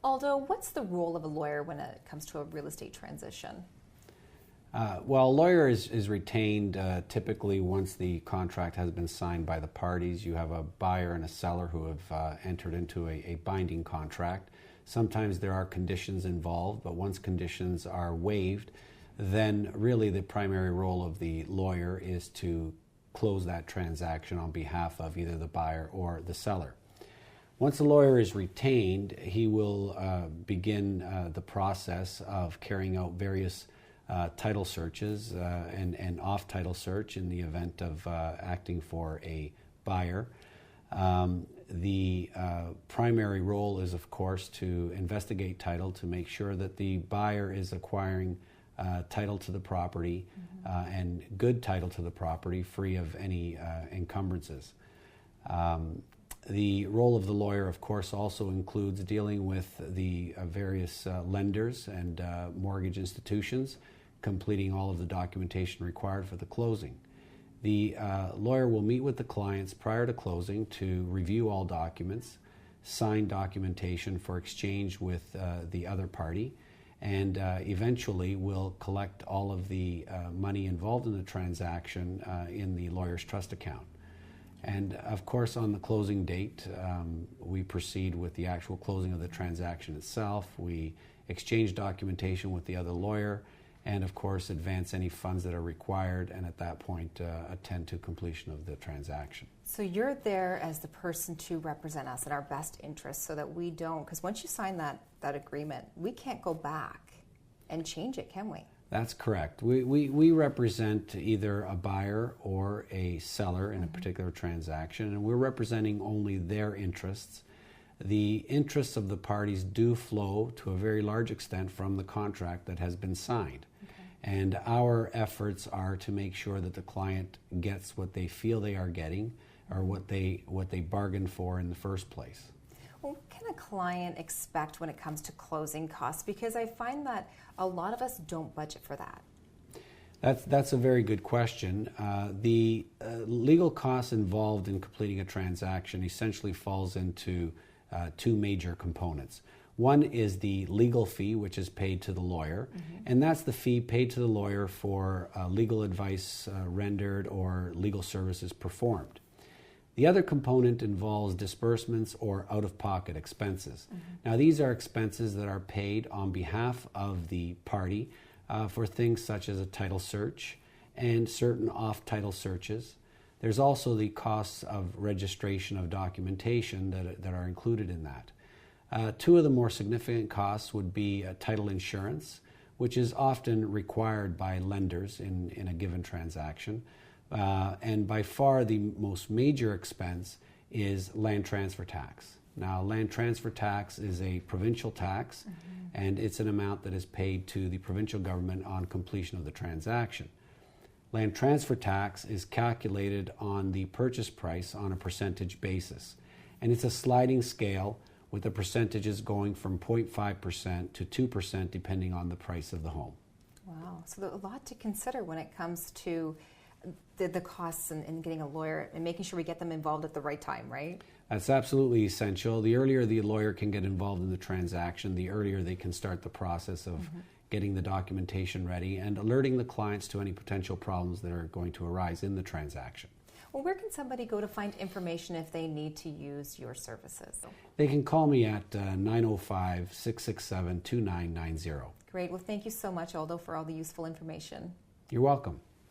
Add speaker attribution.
Speaker 1: Aldo, what's the role of a lawyer when it comes to a real estate transition?
Speaker 2: Well, a lawyer is retained typically once the contract has been signed by the parties. You have a buyer and a seller who have entered into a binding contract. Sometimes there are conditions involved, but once conditions are waived, then really the primary role of the lawyer is to close that transaction on behalf of either the buyer or the seller. Once the lawyer is retained, he will begin the process of carrying out various title searches and off-title search in the event of acting for a buyer. The primary role is, of course, to investigate title to make sure that the buyer is acquiring title to the property and good title to the property, free of any encumbrances. The role of the lawyer, of course, also includes dealing with the various lenders and mortgage institutions, completing all of the documentation required for the closing. The lawyer will meet with the clients prior to closing to review all documents, sign documentation for exchange with the other party, and eventually will collect all of the money involved in the transaction in the lawyer's trust account. And of course, on the closing date, we proceed with the actual closing of the transaction itself. We exchange documentation with the other lawyer, and of course advance any funds that are required, and at that point attend to completion of the transaction.
Speaker 1: So you're there as the person to represent us in our best interest so that we don't, because once you sign that agreement, we can't go back and change it, can we?
Speaker 2: That's correct. We represent either a buyer or a seller in a particular transaction, and we're representing only their interests. The interests of the parties do flow to a very large extent from the contract that has been signed. And our efforts are to make sure that the client gets what they feel they are getting or what they bargained for in the first place.
Speaker 1: Well, what can a client expect when it comes to closing costs? Because I find that a lot of us don't budget for that.
Speaker 2: That's a very good question. The legal costs involved in completing a transaction essentially falls into two major components. One is the legal fee, which is paid to the lawyer, and that's the fee paid to the lawyer for legal advice rendered or legal services performed. The other component involves disbursements or out-of-pocket expenses. Now, these are expenses that are paid on behalf of the party for things such as a title search and certain off-title searches. There's also the costs of registration of documentation that are included in that. Two of the more significant costs would be title insurance, which is often required by lenders in a given transaction. And by far the most major expense is land transfer tax. Now, land transfer tax is a provincial tax, and it's an amount that is paid to the provincial government on completion of the transaction. Land transfer tax is calculated on the purchase price on a percentage basis, and it's a sliding scale with the percentages going from 0.5% to 2% depending on the price of the home.
Speaker 1: Wow, so there's a lot to consider when it comes to the costs and getting a lawyer and making sure we get them involved at the right time, right?
Speaker 2: That's absolutely essential. The earlier the lawyer can get involved in the transaction, the earlier they can start the process of getting the documentation ready and alerting the clients to any potential problems that are going to arise in the transaction.
Speaker 1: Well, where can somebody go to find information if they need to use your services?
Speaker 2: They can call me at 905-667-2990.
Speaker 1: Great. Well, thank you so much, Aldo, for all the useful information.
Speaker 2: You're welcome.